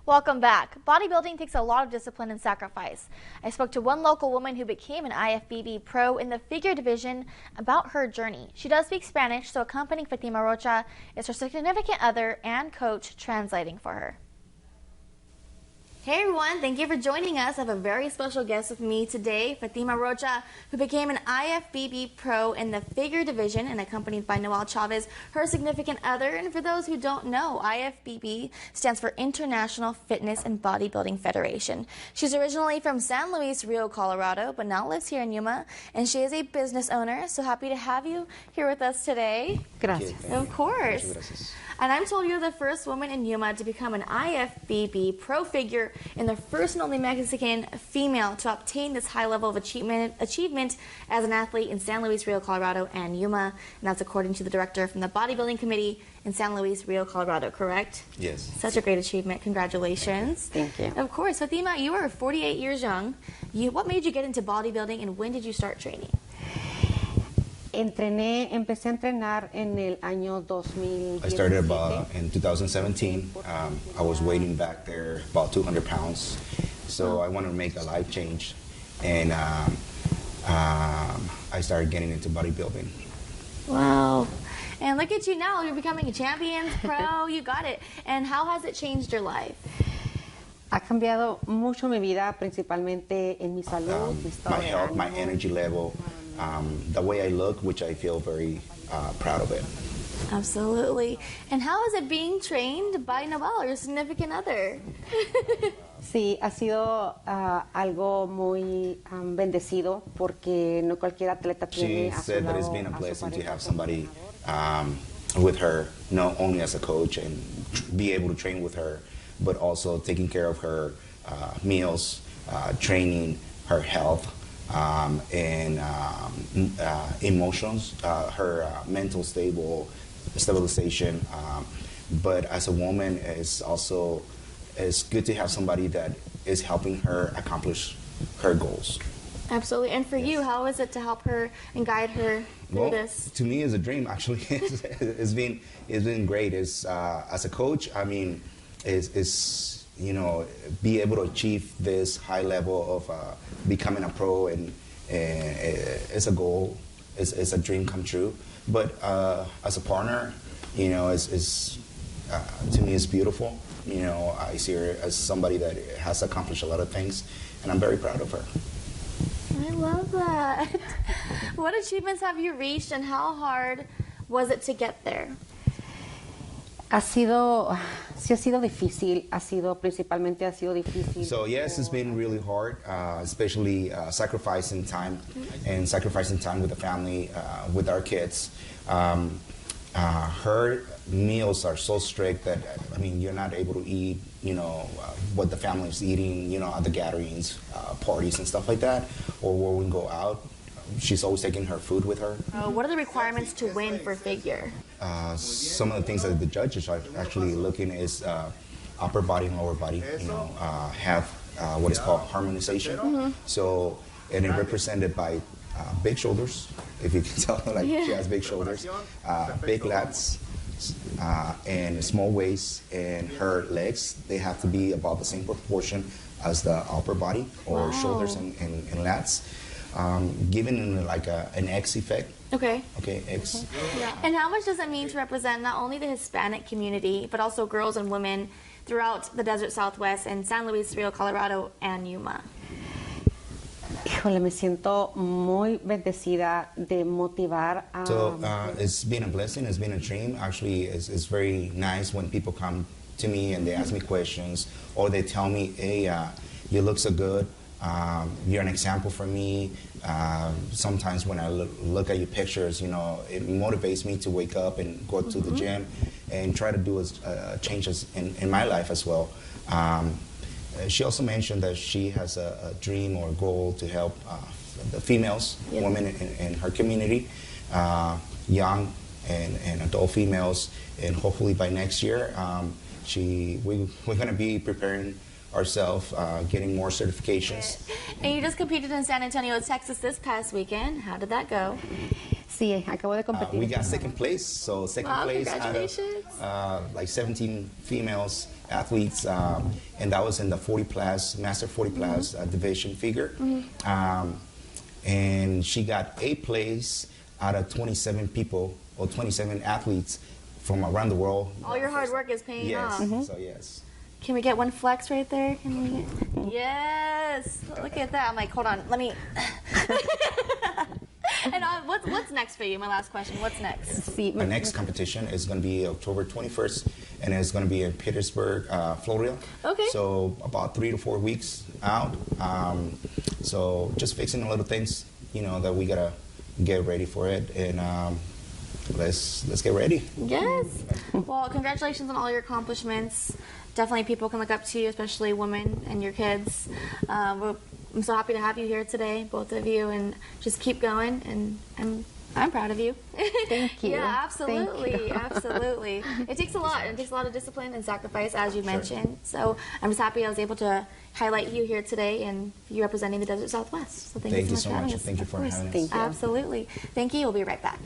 Welcome back. Bodybuilding takes a lot of discipline and sacrifice. I spoke to one local woman who became an IFBB pro in the figure division about her journey. She does speak Spanish, so accompanying Fatima Rocha is her significant other and coach translating for her. Hey everyone, thank you for joining us. I have a very special guest with me today, Fatima Rocha, who became an IFBB pro in the figure division and accompanied by Noel Chavez, her significant other. And for those who don't know, IFBB stands for International Fitness and Bodybuilding Federation. She's originally from San Luis Rio, Colorado, but now lives here in Yuma, and she is a business owner. So happy to have you here with us today. Gracias. Of course. And I'm told you're the first woman in Yuma to become an IFBB pro figure and the first and only Mexican female to obtain this high level of achievement as an athlete in San Luis Rio, Colorado and Yuma. And that's according to the director from the bodybuilding committee in San Luis Rio, Colorado, correct? Yes. Such a great achievement. Congratulations. Thank you. Of course. Fatima, you are 48 years young. What made you get into bodybuilding and when did you start training? Empecé a entrenar en el año 2017. I started in 2017. I was weighing back there about 200 pounds. So I wanted to make a life change. And I started getting into bodybuilding. Wow. And look at you now. You're becoming a champion, pro. You got it. And how has it changed your life? Ha cambiado mucho mi vida, principalmente en mi salud, mi estado My de health, my ánimo. energy level, the way I look, which I feel very proud of it. Absolutely. And how is it being trained by Noel, your significant other? Sí, ha sido algo muy bendecido porque no cualquier atleta She tiene a su said that lado it's been a a su blessing to pareja have como somebody with her, not only as a coach and be able to train with her, but also taking care of her meals, training, her health, and emotions, her mental stabilization. But as a woman, it's good to have somebody that is helping her accomplish her goals. Absolutely. And for you, how is it to help her and guide her through this? To me, it's a dream. Actually, it's been great. It's as a coach, I mean, is be able to achieve this high level of becoming a pro, and it's a goal. It's a dream come true. But as a partner, it's to me it's beautiful. I see her as somebody that has accomplished a lot of things, and I'm very proud of her. I love that. What achievements have you reached and how hard was it to get there? Sí ha sido difícil, principalmente ha sido difícil. So yes, it's been really hard, especially sacrificing time with the family, with our kids. Her meals are so strict that, I mean, you're not able to eat, what the family is eating, at the gatherings, parties and stuff like that, or when we go out. She's always taking her food with her. What are the requirements to win for figure? Some of the things that the judges are actually looking is upper body and lower body, have what is called harmonization. Mm-hmm. So, and it's represented by big shoulders, if you can tell, she has big shoulders, big lats, and small waist, and her legs, they have to be about the same proportion as the upper body, or shoulders and lats. Given in an X effect. Okay. Okay, X. Yeah. And how much does it mean to represent not only the Hispanic community, but also girls and women throughout the Desert Southwest and San Luis Rio, Colorado, and Yuma? Híjole, me siento muy bendecida de motivar a... So it's been a blessing, it's been a dream. Actually, it's very nice when people come to me and they ask me questions, or they tell me, hey, you look so good. You're an example for me. Sometimes when I look at your pictures, it motivates me to wake up and go to the gym and try to do changes in my life as well. She also mentioned that she has a dream or a goal to help the females, women in her community, young and adult females, and hopefully by next year, we're going to be preparing ourselves, getting more certifications. And you just competed in San Antonio, Texas this past weekend. How did that go? Sí, acabo de competir. We got second place, so second place congratulations. like 17 females athletes, and that was in the 40 plus, master 40 plus division figure. And she got 8th place out of 27 people or 27 athletes from around the world. All your hard work is paying off. Yes, so yes. Can we get one flex right there? Can we? Yes. Look at that. I'm like, hold on. Let me. And what's next for you? My last question. What's next? My next competition is going to be October 21st, and it's going to be in Petersburg, Florida. Okay. So about 3 to 4 weeks out. So just fixing the little things, you know, that we gotta get ready for it, and let's get ready. Yes. Well, congratulations on all your accomplishments. Definitely people can look up to you, especially women and your kids. I'm so happy to have you here today, both of you, and just keep going, and I'm proud of you. Thank you. Yeah, absolutely, Thank you. Absolutely. It takes a lot. It takes a lot of discipline and sacrifice, as you mentioned. So I'm just happy I was able to highlight you here today and you representing the Desert Southwest. So thank you so much for having us. Thank you for having us. Thank you. Absolutely. Thank you. We'll be right back.